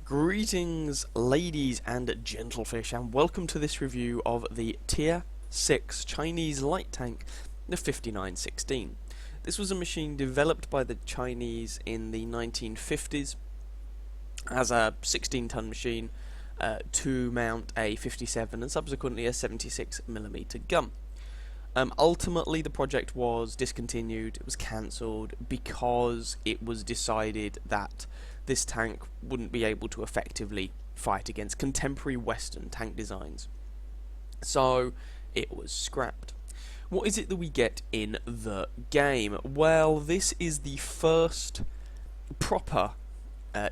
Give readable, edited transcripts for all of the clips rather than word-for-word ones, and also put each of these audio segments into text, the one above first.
Greetings, ladies and gentlefish, and welcome to this review of the Tier 6 Chinese light tank, the 5916. This was a machine developed by the Chinese in the 1950s as a 16-ton machine to mount a 57 and subsequently a 76mm gun. Ultimately, the project was discontinued, it was cancelled, because it was decided that this tank wouldn't be able to effectively fight against contemporary Western tank designs. So, it was scrapped. What is it that we get in the game? Well, this is the first proper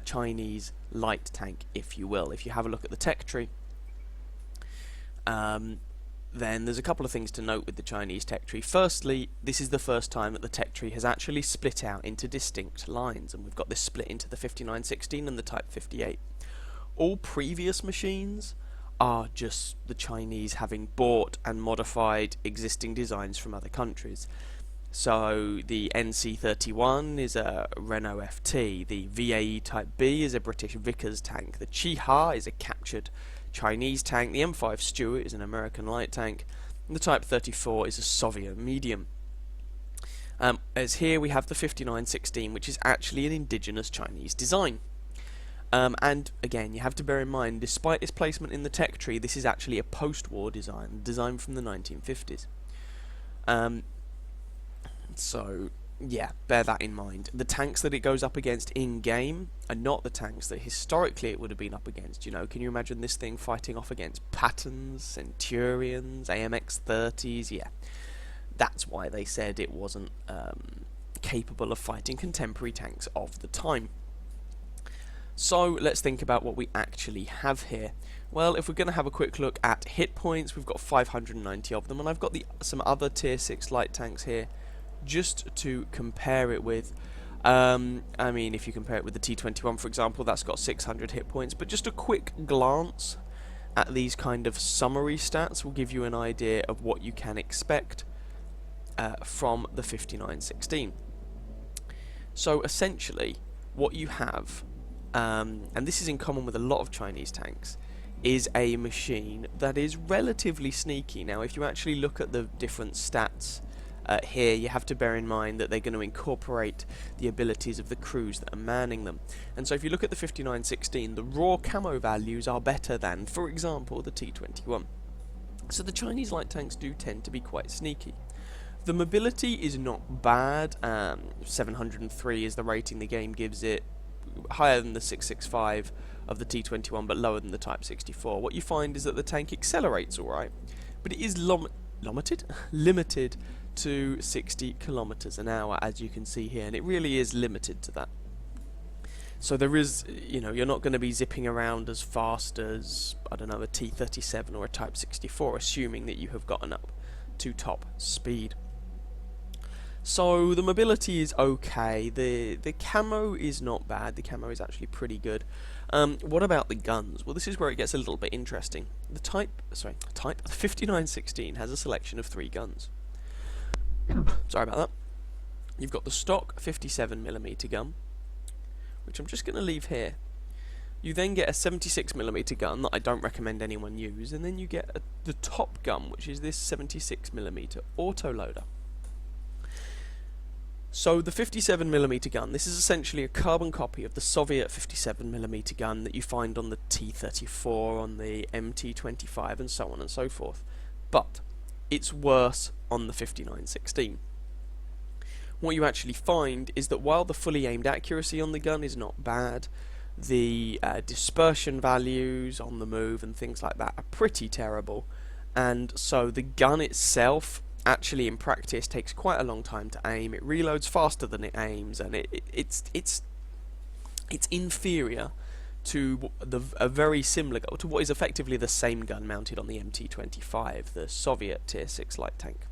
Chinese light tank, if you will. If you have a look at the tech tree, then there's a couple of things to note with the Chinese tech tree. Firstly, this is the first time that the tech tree has actually split out into distinct lines, and we've got this split into the 5916 and the Type 58. All previous machines are just the Chinese having bought and modified existing designs from other countries. So the NC31 is a Renault FT, the VAE Type B is a British Vickers tank, the Chi-Ha is a captured Chinese tank, the M5 Stuart is an American light tank, and the Type 34 is a Soviet medium. As here we have the 5916, which is actually an indigenous Chinese design. And again, you have to bear in mind, despite its placement in the tech tree, this is actually a post-war design, designed from the 1950s. So, yeah, bear that in mind. The tanks that it goes up against in-game are not the tanks that historically it would have been up against. You know, can you imagine this thing fighting off against Pattons, Centurions, AMX-30s? Yeah, that's why they said it wasn't capable of fighting contemporary tanks of the time. So, let's think about what we actually have here. Well, if we're going to have a quick look at hit points, we've got 590 of them, and I've got some other Tier 6 light tanks here just to compare it with. I mean, if you compare it with the T21, for example, that's got 600 hit points, but just a quick glance at these kind of summary stats will give you an idea of what you can expect from the 5916. So essentially, what you have, and this is in common with a lot of Chinese tanks, is a machine that is relatively sneaky. Now, if you actually look at the different stats here, you have to bear in mind that they're going to incorporate the abilities of the crews that are manning them. And so if you look at the 5916, the raw camo values are better than, for example, the T21. So the Chinese light tanks do tend to be quite sneaky. The mobility is not bad. 703 is the rating the game gives it, higher than the 665 of the T21, but lower than the Type 64. What you find is that the tank accelerates alright, but it is limited to 60 kilometers an hour, as you can see here, and it really is limited to that. So there is, you know, you're not going to be zipping around as fast as, I don't know, a T37 or a Type 64, assuming that you have gotten up to top speed. So the mobility is okay, the camo is not bad, the camo is actually pretty good. What about the guns? Well, this is where it gets a little bit interesting. The 5916 has a selection of 3 guns. Sorry about that. You've got the stock 57mm gun, which I'm just going to leave here. You then get a 76mm gun that I don't recommend anyone use, and then you get the top gun, which is this 76mm autoloader. So the 57mm gun, this is essentially a carbon copy of the Soviet 57mm gun that you find on the T34, on the MT25, and so on and so forth. But it's worse on the 5916. What you actually find is that while the fully aimed accuracy on the gun is not bad, the dispersion values on the move and things like that are pretty terrible, and so the gun itself actually in practice takes quite a long time to aim. It reloads faster than it aims, and it's inferior to a very similar to what is effectively the same gun mounted on the MT25, the Soviet Tier 6 light tank.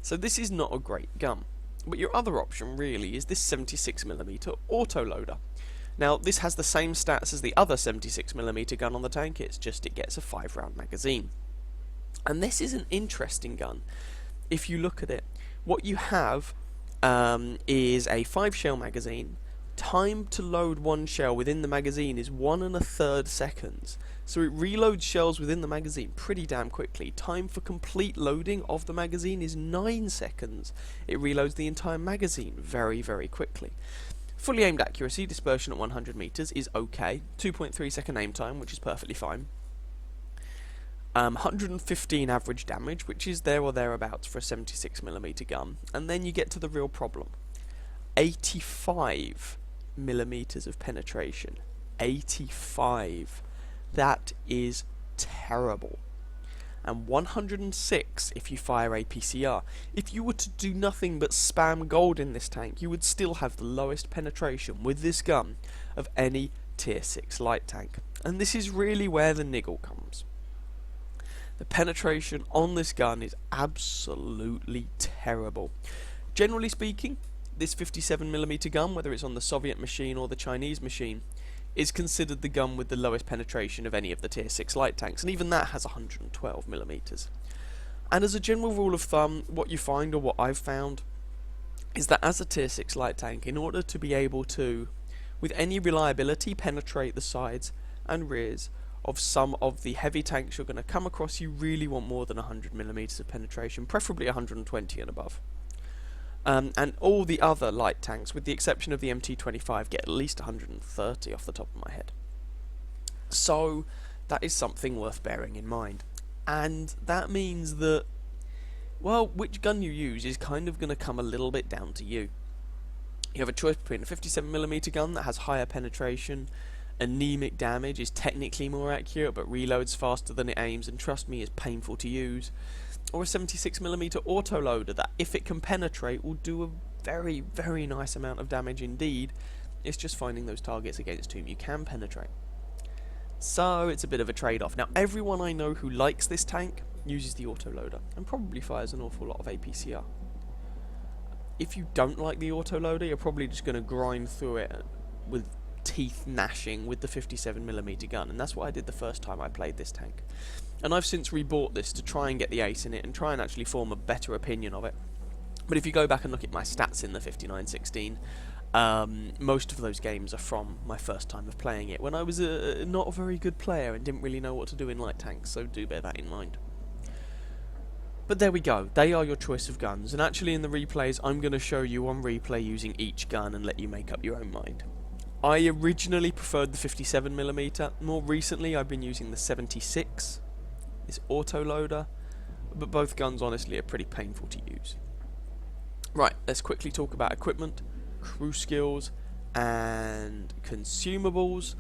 So this is not a great gun. But your other option really is this 76mm autoloader. Now this has the same stats as the other 76mm gun on the tank, it's just it gets a 5-round magazine. And this is an interesting gun. If you look at it, what you have is a 5-shell magazine Time to load one shell within the magazine is 1 1/3 seconds, so it reloads shells within the magazine pretty damn quickly. Time for complete loading of the magazine is 9 seconds. It reloads the entire magazine very, very quickly. Fully aimed accuracy, dispersion at 100 meters is okay. 2.3 second aim time, which is perfectly fine. 115 average damage, which is there or thereabouts for a 76mm gun. And then you get to the real problem. 85mm of penetration. 85. That is terrible. And 106 if you fire APCR. If you were to do nothing but spam gold in this tank, you would still have the lowest penetration with this gun of any tier 6 light tank. And this is really where the niggle comes. The penetration on this gun is absolutely terrible. Generally speaking, this 57mm gun, whether it's on the Soviet machine or the Chinese machine, is considered the gun with the lowest penetration of any of the tier 6 light tanks, and even that has 112mm. And as a general rule of thumb, what you find, or what I've found, is that as a tier 6 light tank, in order to be able to, with any reliability, penetrate the sides and rears of some of the heavy tanks you're going to come across, you really want more than 100mm of penetration, preferably 120 and above. And all the other light tanks, with the exception of the MT25, get at least 130 off the top of my head. So that is something worth bearing in mind. And that means that, well, which gun you use is kind of going to come a little bit down to you. You have a choice between a 57mm gun that has higher penetration, anemic damage, is technically more accurate but reloads faster than it aims, and trust me, is painful to use, or a 76mm autoloader that, if it can penetrate, will do a very, very nice amount of damage indeed. It's just finding those targets against whom you can penetrate. So it's a bit of a trade-off. Now, everyone I know who likes this tank uses the autoloader and probably fires an awful lot of APCR. If you don't like the autoloader, you're probably just going to grind through it with teeth gnashing with the 57mm gun, and that's what I did the first time I played this tank. And I've since rebought this to try and get the ace in it and try and actually form a better opinion of it. But if you go back and look at my stats in the 5916, most of those games are from my first time of playing it, when I was not a very good player and didn't really know what to do in light tanks, so do bear that in mind. But there we go, they are your choice of guns, and actually in the replays I'm going to show you on replay using each gun and let you make up your own mind. I originally preferred the 57mm, more recently I've been using the 76, this autoloader, but both guns honestly are pretty painful to use. Right, let's quickly talk about equipment, crew skills, and consumables.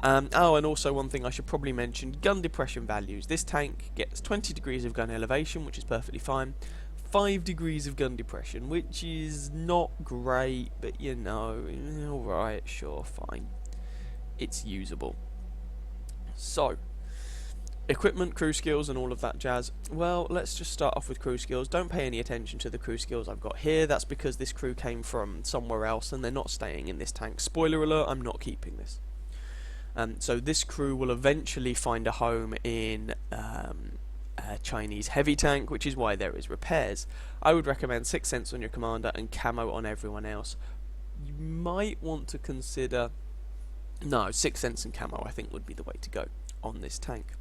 Oh, and also one thing I should probably mention, gun depression values. This tank gets 20 degrees of gun elevation, which is perfectly fine. 5 degrees of gun depression, which is not great, but you know, alright, sure, fine. It's usable. So, equipment, crew skills, and all of that jazz. Well, let's just start off with crew skills. Don't pay any attention to the crew skills I've got here. That's because this crew came from somewhere else and they're not staying in this tank. Spoiler alert, I'm not keeping this. So this crew will eventually find a home in a Chinese heavy tank, which is why there is repairs. I would recommend 6 cents on your commander and camo on everyone else. You might want to consider... No, 6 cents and camo I think would be the way to go on this tank.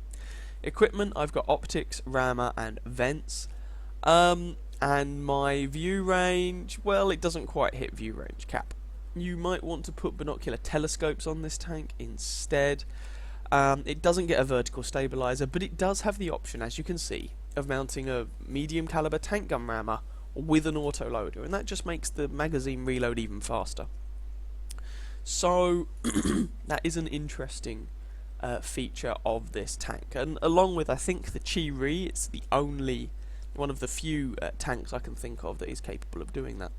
Equipment, I've got optics, rammer, and vents. And my view range, well, it doesn't quite hit view range cap. You might want to put binocular telescopes on this tank instead. It doesn't get a vertical stabilizer, but it does have the option, as you can see, of mounting a medium caliber tank gun rammer with an autoloader, and that just makes the magazine reload even faster. So that is an interesting feature of this tank, and along with, I think, the Chi-Ri, it's the only one of the few tanks I can think of that is capable of doing that.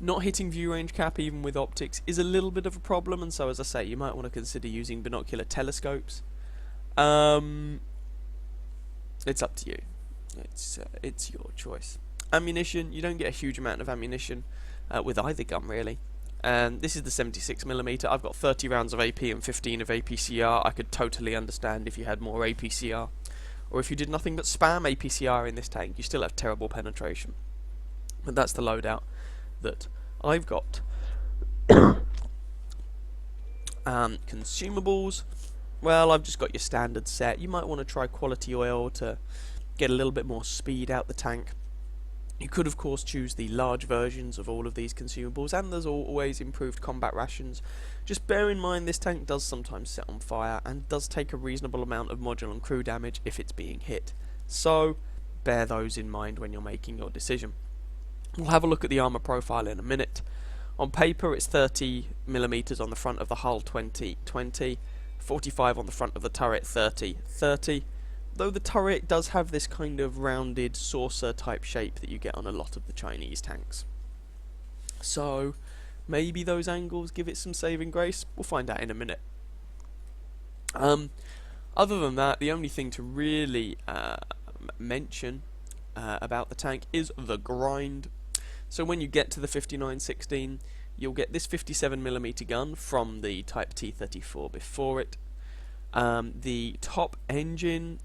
Not hitting view range cap even with optics is a little bit of a problem, and so, as I say, you might want to consider using binocular telescopes. It's up to you. It's your choice. Ammunition, you don't get a huge amount of ammunition with either gun, really. This is the 76mm. I've got 30 rounds of AP and 15 of APCR. I could totally understand if you had more APCR, or if you did nothing but spam APCR in this tank, you still have terrible penetration. But that's the loadout that I've got. Consumables, well, I've just got your standard set. You might want to try quality oil to get a little bit more speed out the tank. You could of course choose the large versions of all of these consumables, and there's always improved combat rations. Just bear in mind this tank does sometimes set on fire and does take a reasonable amount of module and crew damage if it's being hit. So bear those in mind when you're making your decision. We'll have a look at the armour profile in a minute. On paper it's 30mm on the front of the hull, 20-20, 45 on the front of the turret, 30-30. Though the turret does have this kind of rounded saucer type shape that you get on a lot of the Chinese tanks. So maybe those angles give it some saving grace. We'll find out in a minute. Other than that, the only thing to really mention about the tank is the grind. So when you get to the 5916, you'll get this 57mm gun from the Type T-34 before it. The top engine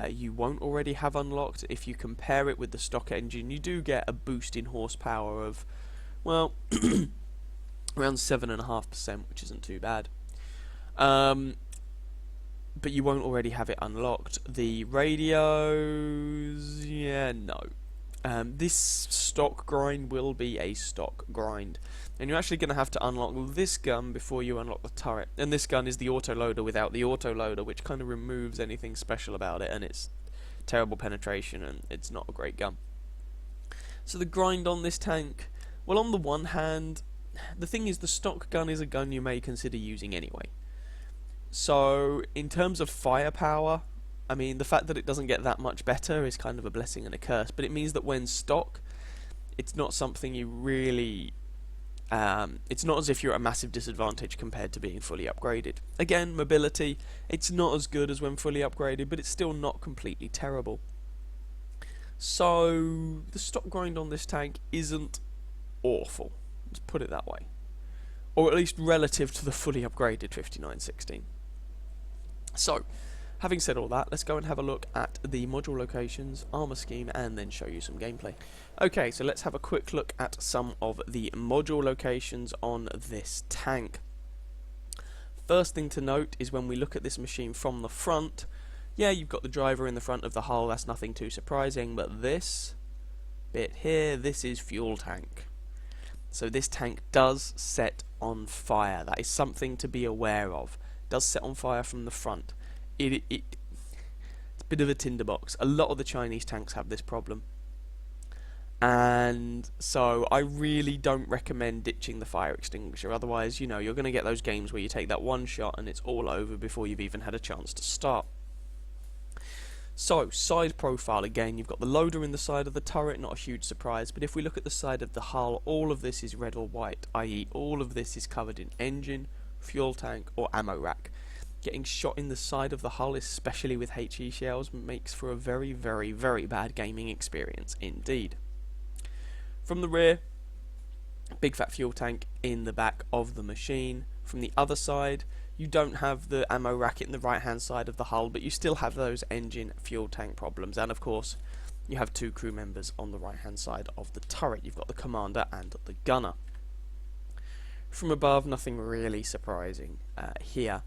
you won't already have unlocked. If you compare it with the stock engine, you do get a boost in horsepower of, well, around 7.5%, which isn't too bad. But you won't already have it unlocked. The radios, yeah, no. This stock grind will be a stock grind, and you're actually going to have to unlock this gun before you unlock the turret. And this gun is the autoloader without the autoloader, which kind of removes anything special about it, and it's terrible penetration, and it's not a great gun. So the grind on this tank, well, on the one hand, the thing is the stock gun is a gun you may consider using anyway. So in terms of firepower, I mean, the fact that it doesn't get that much better is kind of a blessing and a curse, but it means that when stock, it's not something you really... it's not as if you're at a massive disadvantage compared to being fully upgraded. Again, mobility, it's not as good as when fully upgraded, but it's still not completely terrible. So, the stock grind on this tank isn't awful, let's put it that way. Or at least relative to the fully upgraded 5916. So, having said all that, let's go and have a look at the module locations, armour scheme, and then show you some gameplay. Okay, so let's have a quick look at some of the module locations on this tank. First thing to note is when we look at this machine from the front, yeah, you've got the driver in the front of the hull, that's nothing too surprising, but this bit here, this is fuel tank. So this tank does set on fire. That is something to be aware of. It does set on fire from the front. It's a bit of a tinderbox. A lot of the Chinese tanks have this problem, and so I really don't recommend ditching the fire extinguisher. Otherwise, you know, you're going to get those games where you take that one shot and it's all over before you've even had a chance to start. So, side profile, again, you've got the loader in the side of the turret, not a huge surprise, but if we look at the side of the hull, all of this is red or white, i.e. all of this is covered in engine, fuel tank, or ammo rack. Getting shot in the side of the hull, especially with HE shells, makes for a very, very, very bad gaming experience indeed. From the rear, big fat fuel tank in the back of the machine. From the other side, you don't have the ammo rack in the right hand side of the hull, but you still have those engine fuel tank problems, and of course you have two crew members on the right hand side of the turret. You've got the commander and the gunner. From above, nothing really surprising here.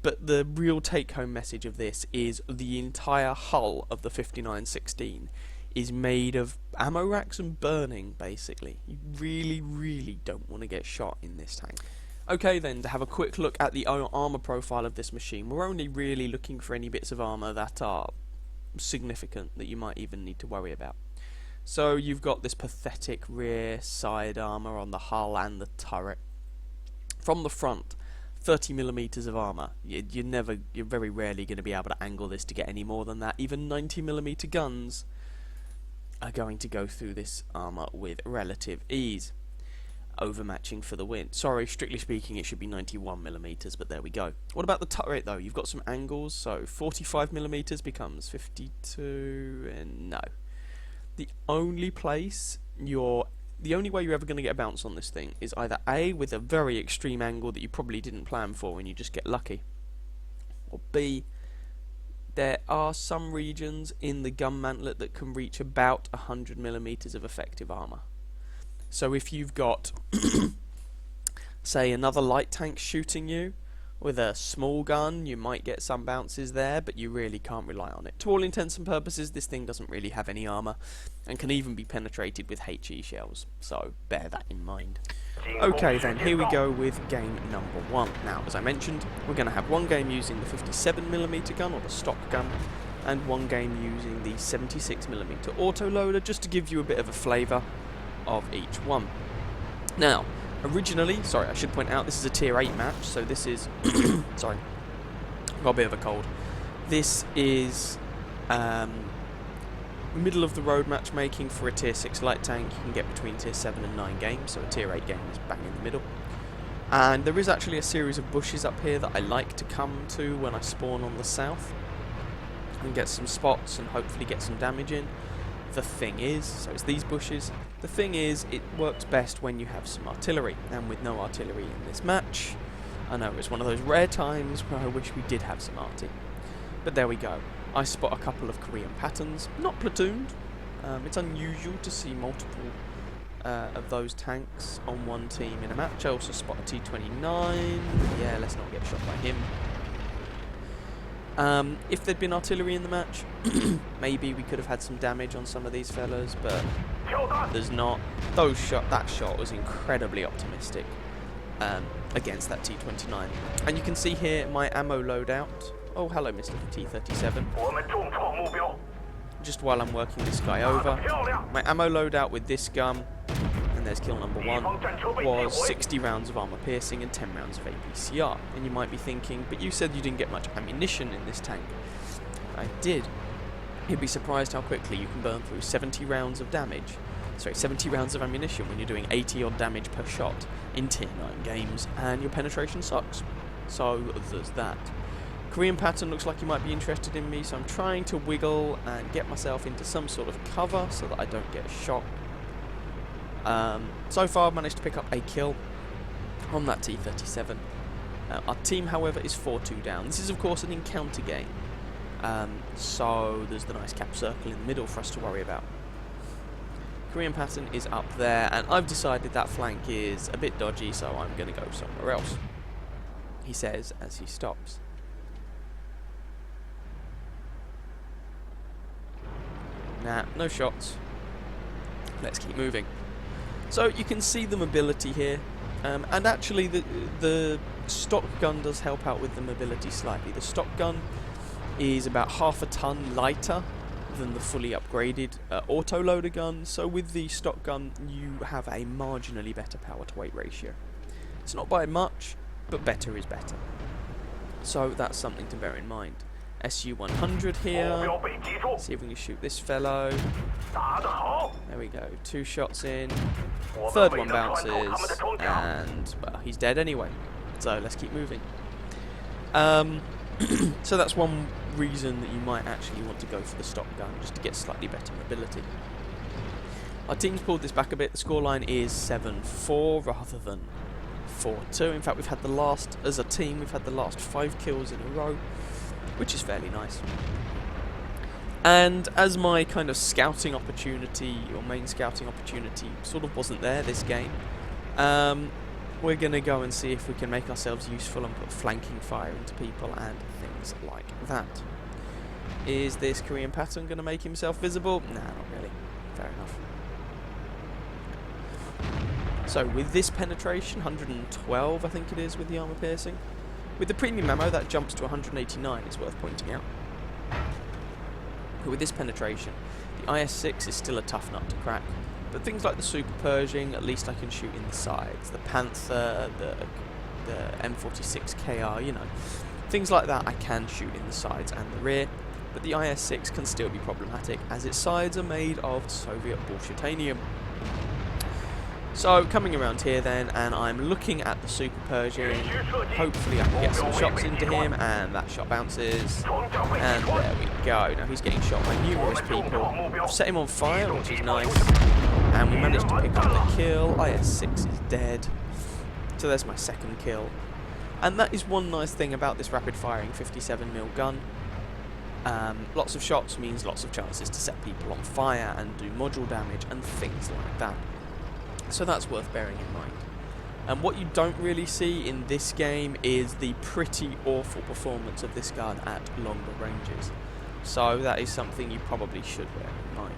But the real take-home message of this is the entire hull of the 5916 is made of ammo racks and burning, basically. You really, really don't want to get shot in this tank. Okay then, to have a quick look at the armour profile of this machine, we're only really looking for any bits of armour that are significant, that you might even need to worry about. So you've got this pathetic rear side armour on the hull and the turret. From the front, 30mm of armour. You're very rarely going to be able to angle this to get any more than that. Even 90mm guns are going to go through this armour with relative ease. Overmatching for the win. Sorry, strictly speaking it should be 91mm, but there we go. What about the turret though? You've got some angles, so 45mm becomes 52, and no. The only way you're ever going to get a bounce on this thing is either A, with a very extreme angle that you probably didn't plan for and you just get lucky, or B, there are some regions in the gun mantlet that can reach about 100mm of effective armour. So if you've got, say, another light tank shooting you, With a small gun, you might get some bounces there, but you really can't rely on it. To all intents and purposes, this thing doesn't really have any armour, and can even be penetrated with HE shells, so bear that in mind. Okay then, here we go with game number 1. Now, as I mentioned, we're going to have one game using the 57mm gun, or the stock gun, and one game using the 76mm autoloader, just to give you a bit of a flavour of each one. Now, originally, sorry, I should point out, this is a tier 8 match, so this is, sorry, got a bit of a cold. This is middle of the road matchmaking for a tier 6 light tank. You can get between tier 7 and 9 games, so a tier 8 game is bang in the middle. And there is actually a series of bushes up here that I like to come to when I spawn on the south, and get some spots and hopefully get some damage in. The thing is, so it's these bushes, the thing is, it works best when you have some artillery, and with no artillery in this match, I know it's one of those rare times where I wish we did have some arty. But there we go. I spot a couple of Korean patterns, not platooned. It's unusual to see multiple of those tanks on one team in a match. I also spot a T-29, yeah, let's not get shot by him. If there'd been artillery in the match, maybe we could have had some damage on some of these fellas, but there's not. That shot was incredibly optimistic against that T-29. And you can see here my ammo loadout. Oh, hello, Mr. T-37. Just while I'm working this guy over, my ammo loadout with this gun, and there's kill number 1, was 60 rounds of armor piercing and 10 rounds of APCR. And you might be thinking, but you said you didn't get much ammunition in this tank. I did. You'd be surprised how quickly you can burn through 70 rounds of damage. Sorry, 70 rounds of ammunition when you're doing 80 odd damage per shot in tier 9 games, and your penetration sucks. So there's that. Korean pattern looks like you might be interested in me, so I'm trying to wiggle and get myself into some sort of cover so that I don't get shot. So far I've managed to pick up a kill on that T-37. Our team, however, is 4-2 down. This is of course an encounter game, so there's the nice cap circle in the middle for us to worry about. Korean pattern is up there, and I've decided that flank is a bit dodgy, so I'm going to go somewhere else, he says as he stops. Nah, no shots. Let's keep moving. So you can see the mobility here, and actually the stock gun does help out with the mobility slightly. The stock gun is about half a ton lighter than the fully upgraded autoloader gun, so with the stock gun you have a marginally better power to weight ratio. It's not by much, but better is better. So that's something to bear in mind. SU-100 here. See if we can shoot this fellow. There we go. 2 shots in. Third one bounces, and well, he's dead anyway. So let's keep moving. So that's one reason that you might actually want to go for the stock gun, just to get slightly better mobility. Our team's pulled this back a bit. The scoreline is 7-4 rather than 4-2. In fact, we've had the last, as a team, we've had the last 5 kills in a row, which is fairly nice. And as my kind of scouting opportunity, or main scouting opportunity, sort of wasn't there this game, we're going to go and see if we can make ourselves useful and put flanking fire into people and things like that. Is this Korean pattern going to make himself visible? Nah, not really. Fair enough. So with this penetration, 112 I think it is with the armor piercing. With the premium ammo that jumps to 189, it's worth pointing out. But with this penetration, the IS-6 is still a tough nut to crack. But things like the Super Pershing, at least I can shoot in the sides. The Panther, the M46 KR, you know. Things like that I can shoot in the sides and the rear. But the IS-6 can still be problematic, as its sides are made of Soviet bullshitanium. So, coming around here then, and I'm looking at the Super Pershing. Hopefully I can get some shots into him, and that shot bounces. And there we go. Now he's getting shot by numerous people. I've set him on fire, which is nice. And we managed to pick up the kill. IS-6 is dead. So there's my second kill. And that is one nice thing about this rapid-firing 57mm gun. Lots of shots means lots of chances to set people on fire and do module damage and things like that. So that's worth bearing in And what you don't really see in this game is the pretty awful performance of this gun at longer ranges. So that is something you probably should bear in mind.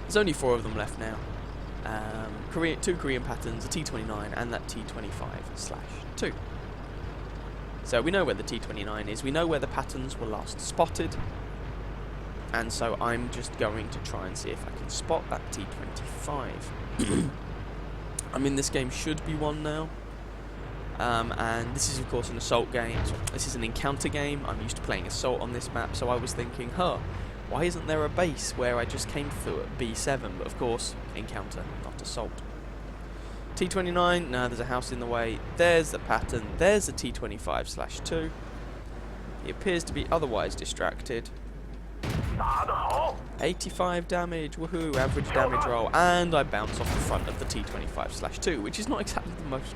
There's only 4 of them left now. 2 Korean patterns, a T29 and that T25/2. So we know where the T29 is, we know where the patterns were last spotted, and so I'm just going to try and see if I can spot that T25. I mean, this game should be won now, and this is of course an assault game, so this is an encounter game. I'm used to playing assault on this map, so I was thinking, why isn't there a base where I just came through at B7? But of course, encounter, not assault. T29, no, there's a house in the way. There's the pattern. There's the T25/2. He appears to be otherwise distracted. 85 damage, woohoo, average damage roll, and I bounce off the front of the T25/2, which is not exactly the most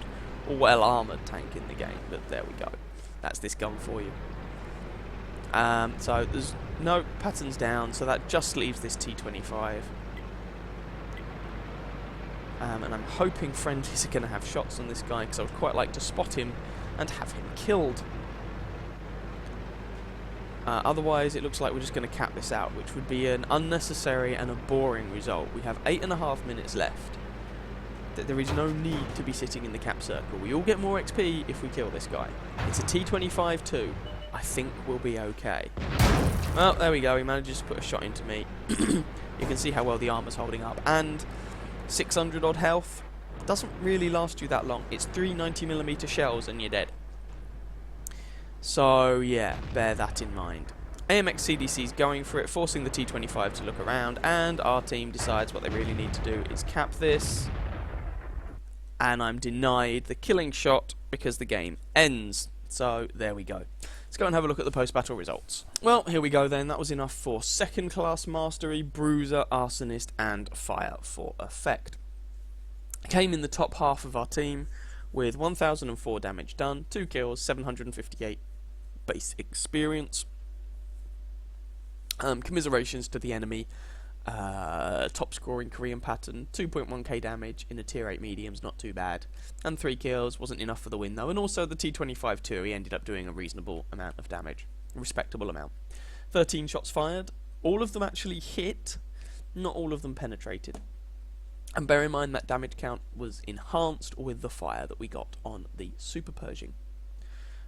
well-armoured tank in the game, but there we go. That's this gun for you. So there's no patterns down, so that just leaves this T25. And I'm hoping friendlies are going to have shots on this guy, because I would quite like to spot him and have him killed. Otherwise, it looks like we're just going to cap this out, which would be an unnecessary and a boring result. We have 8.5 minutes left. There is no need to be sitting in the cap circle. We all get more XP if we kill this guy. It's a T25 too. I think we'll be okay. Well, there we go. He manages to put a shot into me. You can see how well the armor's holding up. And 600 odd health doesn't really last you that long. It's 3 90mm shells and you're dead. So yeah, bear that in mind. AMX CDC's going for it, forcing the T25 to look around, and our team decides what they really need to do is cap this. And I'm denied the killing shot because the game ends. So there we go. Let's go and have a look at the post-battle results. Well, here we go then. That was enough for second class mastery, bruiser, arsonist, and fire for effect. Came in the top half of our team with 1004 damage done, 2 kills, 758 base experience. Commiserations to the enemy. Top scoring Korean pattern, 2.1k damage in a tier 8 mediums, not too bad. And 3 kills, wasn't enough for the win though. And also the T25 too, he ended up doing a reasonable amount of damage. A respectable amount. 13 shots fired, all of them actually hit, not all of them penetrated. And bear in mind that damage count was enhanced with the fire that we got on the Super Pershing.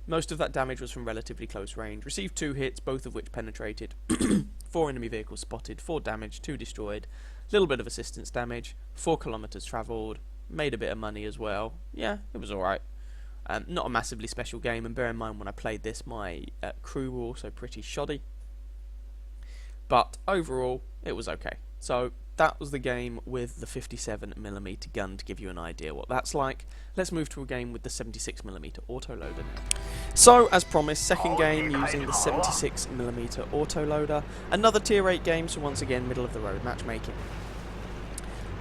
Most of that damage was from relatively close range. Received 2 hits, both of which penetrated. 4 enemy vehicles spotted, 4 damage, 2 destroyed. Little bit of assistance damage, 4 kilometers travelled. Made a bit of money as well. Yeah, it was alright. Not a massively special game, and bear in mind when I played this, my crew were also pretty shoddy. But overall, it was okay. So that was the game with the 57mm gun, to give you an idea what that's like. Let's move to a game with the 76mm autoloader now. So, as promised, second game using the 76mm autoloader. Another tier 8 game, so once again, middle of the road matchmaking.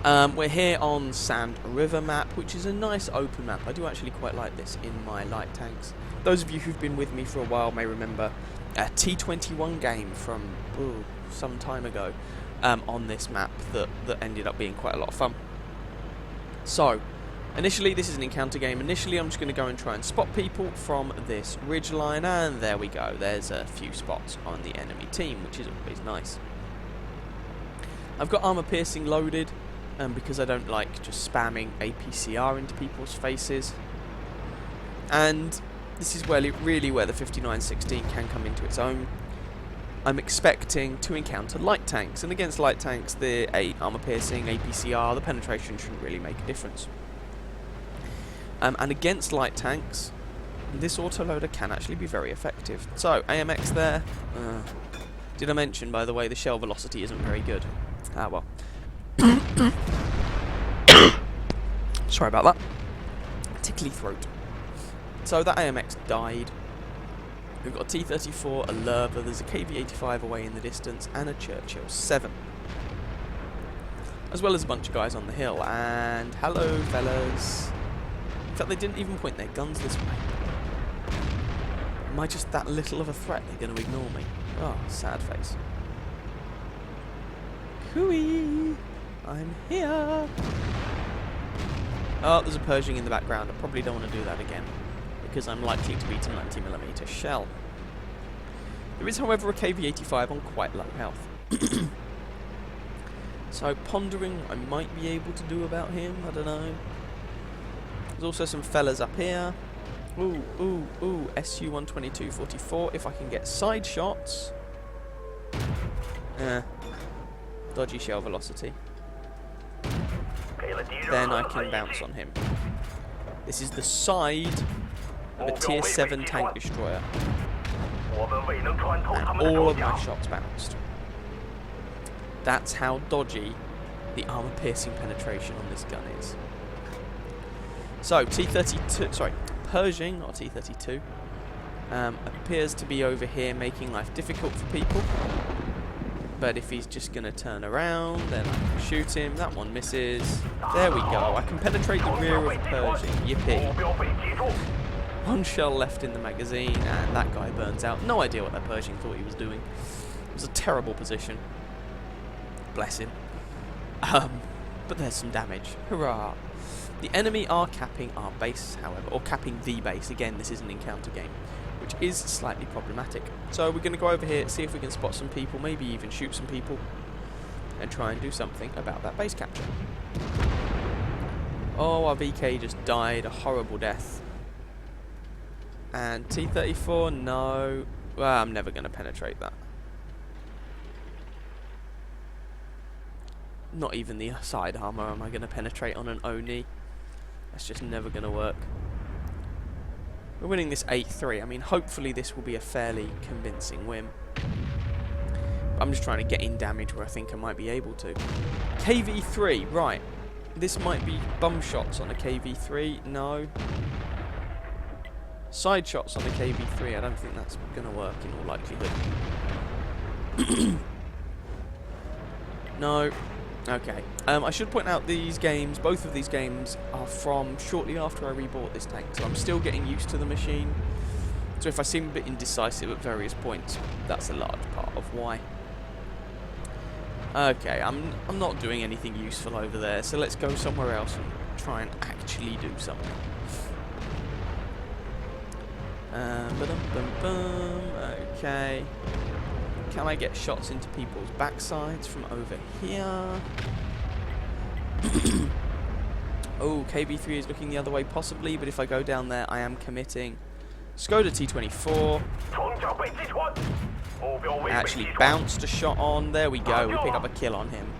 We're here on Sand River map, which is a nice open map. I do actually quite like this in my light tanks. Those of you who've been with me for a while may remember a T21 game from some time ago. On this map that ended up being quite a lot of fun. So, initially this is an encounter game. Initially I'm just going to go and try and spot people from this ridge line, and there we go. There's a few spots on the enemy team, which is always nice. I've got armor piercing loaded, because I don't like just spamming APCR into people's faces. And this is really where the 5916 can come into its own. I'm expecting to encounter light tanks, and against light tanks, the armor piercing, APCR, the penetration shouldn't really make a difference. And against light tanks, this autoloader can actually be very effective. So, AMX there. Did I mention, by the way, the shell velocity isn't very good? Ah, well. Sorry about that. Tickly throat. So, that AMX died. We've got a T-34, a Lerva, there's a KV-85 away in the distance, and a Churchill 7. As well as a bunch of guys on the hill, and hello fellas. In fact, they didn't even point their guns this way. Am I just that little of a threat they're going to ignore me? Oh, sad face. Hooey! I'm here! Oh, there's a Pershing in the background. I probably don't want to do that again, because I'm likely to beat a 90mm shell. There is, however, a KV-85 on quite low health. So, pondering I might be able to do about him, I don't know. There's also some fellas up here. Ooh, ooh, ooh, SU-122-44, if I can get side shots. Dodgy shell velocity. Then I can bounce on him. This is the side of a tier 7 tank destroyer. And all of my shots bounced. That's how dodgy the armor piercing penetration on this gun is. So, Pershing, or T-32, appears to be over here making life difficult for people. But if he's just going to turn around, then I can shoot him. That one misses. There we go. I can penetrate the rear of Pershing. Yippee. One shell left in the magazine, and that guy burns out. No idea what that Pershing thought he was doing. It was a terrible position. Bless him. But there's some damage. Hurrah. The enemy are capping our base, however, or capping the base. Again, this is an encounter game, which is slightly problematic. So we're going to go over here, see if we can spot some people, maybe even shoot some people, and try and do something about that base capture. Oh, our VK just died a horrible death. And T-34, no. Well, I'm never going to penetrate that. Not even the side armor am I going to penetrate on an Oni. That's just never going to work. We're winning this 8-3. I mean, hopefully this will be a fairly convincing win. I'm just trying to get in damage where I think I might be able to. KV-3, right. This might be bum shots on a KV-3. No. Side shots on the KV-3. I don't think that's going to work in all likelihood. No. Okay. I should point out these games, both of these games, are from shortly after I rebought this tank, so I'm still getting used to the machine. So if I seem a bit indecisive at various points, that's a large part of why. Okay, I'm not doing anything useful over there, so let's go somewhere else and try and actually do something. Okay. Can I get shots into people's backsides from over here? Oh, KV-3 is looking the other way possibly, but if I go down there, I am committing. Skoda T-24. I actually bounced a shot on. There we go. We pick up a kill on him.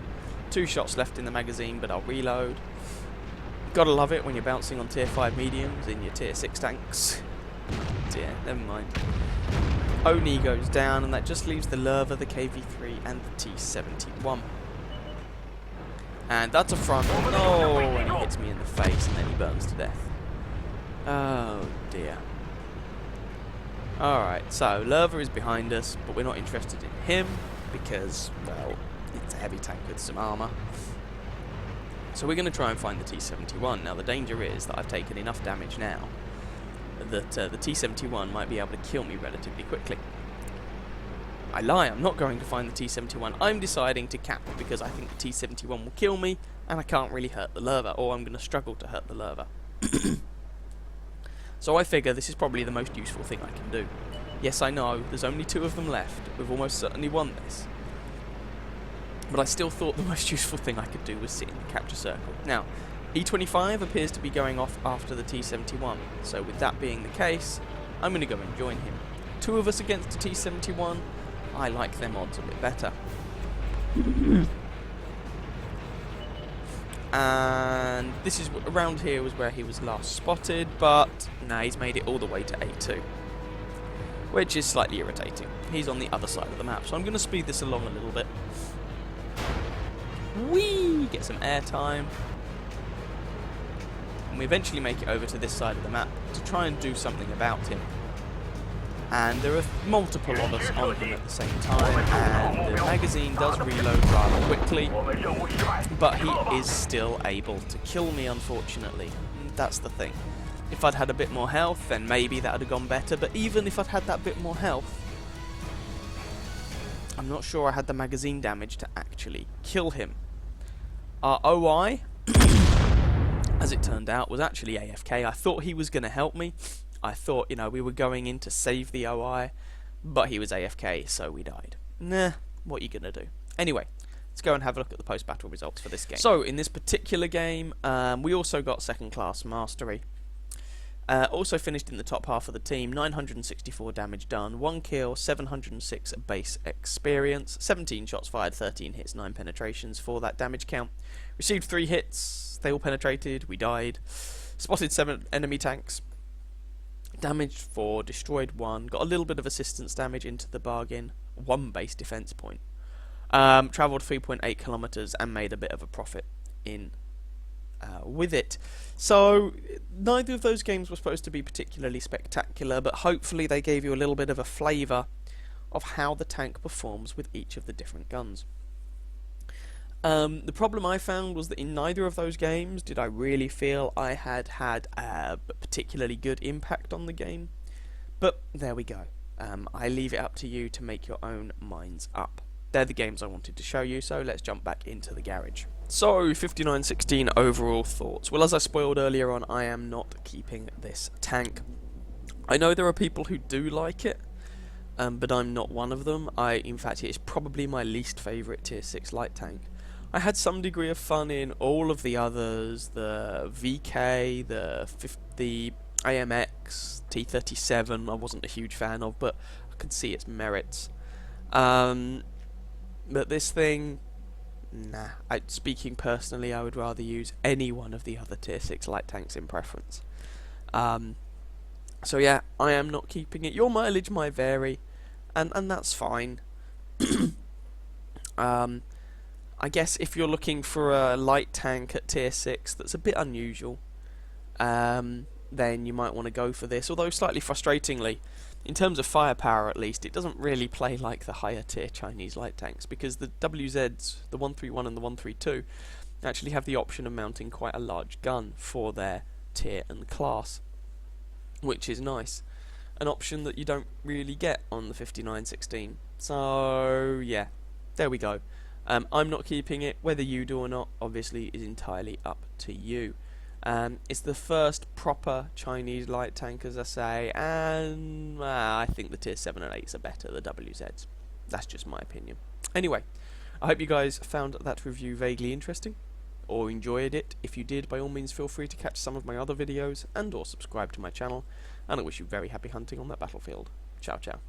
2 shots left in the magazine, but I'll reload. Gotta love it when you're bouncing on tier 5 mediums in your tier 6 tanks. Dear, never mind. Oni goes down, and that just leaves the Lerva, the KV-3, and the T-71. And that's a front. No, and he hits me in the face, and then he burns to death. Oh dear. Alright, so Lerva is behind us, but we're not interested in him, because, well, it's a heavy tank with some armour. So we're going to try and find the T-71. Now the danger is that I've taken enough damage now that the T-71 might be able to kill me relatively quickly. I lie, I'm not going to find the T-71. I'm deciding to cap because I think the T-71 will kill me and I can't really hurt the Lerva, or I'm going to struggle to hurt the Lerva. So I figure this is probably the most useful thing I can do. Yes, I know, there's only 2 of them left. We've almost certainly won this. But I still thought the most useful thing I could do was sit in the capture circle. Now, E25 appears to be going off after the T-71, so with that being the case, I'm going to go and join him. 2 of us against the T-71, I like them odds a bit better. And this is around here was where he was last spotted, but now he's made it all the way to A2, which is slightly irritating. He's on the other side of the map, so I'm going to speed this along a little bit. Whee! Get some airtime. And we eventually make it over to this side of the map to try and do something about him. And there are multiple of us on him at the same time, and the magazine does reload rather quickly, but he is still able to kill me, unfortunately. That's the thing. If I'd had a bit more health, then maybe that would have gone better, but even if I'd had that bit more health, I'm not sure I had the magazine damage to actually kill him. Our OI, as as it turned out, was actually AFK. I thought he was going to help me. I thought, you know, we were going in to save the OI, but he was AFK, so we died. Nah, what are you going to do? Anyway, let's go and have a look at the post-battle results for this game. So, in this particular game, we also got second-class mastery. Also finished in the top half of the team, 964 damage done, 1 kill, 706 base experience, 17 shots fired, 13 hits, 9 penetrations for that damage count. Received 3 hits, they all penetrated, we died. Spotted 7 enemy tanks. Damaged 4, destroyed 1, got a little bit of assistance damage into the bargain, 1 base defense point. Travelled 3.8 kilometers and made a bit of a profit in with it. So neither of those games were supposed to be particularly spectacular, but hopefully they gave you a little bit of a flavour of how the tank performs with each of the different guns. The problem I found was that in neither of those games did I really feel I had a particularly good impact on the game. But there we go. I leave it up to you to make your own minds up. They're the games I wanted to show you, so let's jump back into the garage. So, 5916 overall thoughts. Well, as I spoiled earlier on, I am not keeping this tank. I know there are people who do like it, but I'm not one of them. In fact, it is probably my least favourite tier 6 light tank. I had some degree of fun in all of the others, the VK, the AMX, T37, I wasn't a huge fan of, but I could see its merits. But this thing, nah. Speaking personally, I would rather use any one of the other tier 6 light tanks in preference. So yeah, I am not keeping it. Your mileage might vary, and that's fine. I guess if you're looking for a light tank at tier 6 that's a bit unusual, then you might want to go for this. Although slightly frustratingly, in terms of firepower at least, it doesn't really play like the higher tier Chinese light tanks, because the WZs, the 131 and the 132, actually have the option of mounting quite a large gun for their tier and class, which is nice. An option that you don't really get on the 5916. So yeah, there we go. I'm not keeping it. Whether you do or not, obviously, is entirely up to you. It's the first proper Chinese light tank, as I say, and I think the tier 7 and 8s are better, the WZs. That's just my opinion. Anyway, I hope you guys found that review vaguely interesting, or enjoyed it. If you did, by all means feel free to catch some of my other videos, and or subscribe to my channel, and I wish you very happy hunting on that battlefield. Ciao ciao.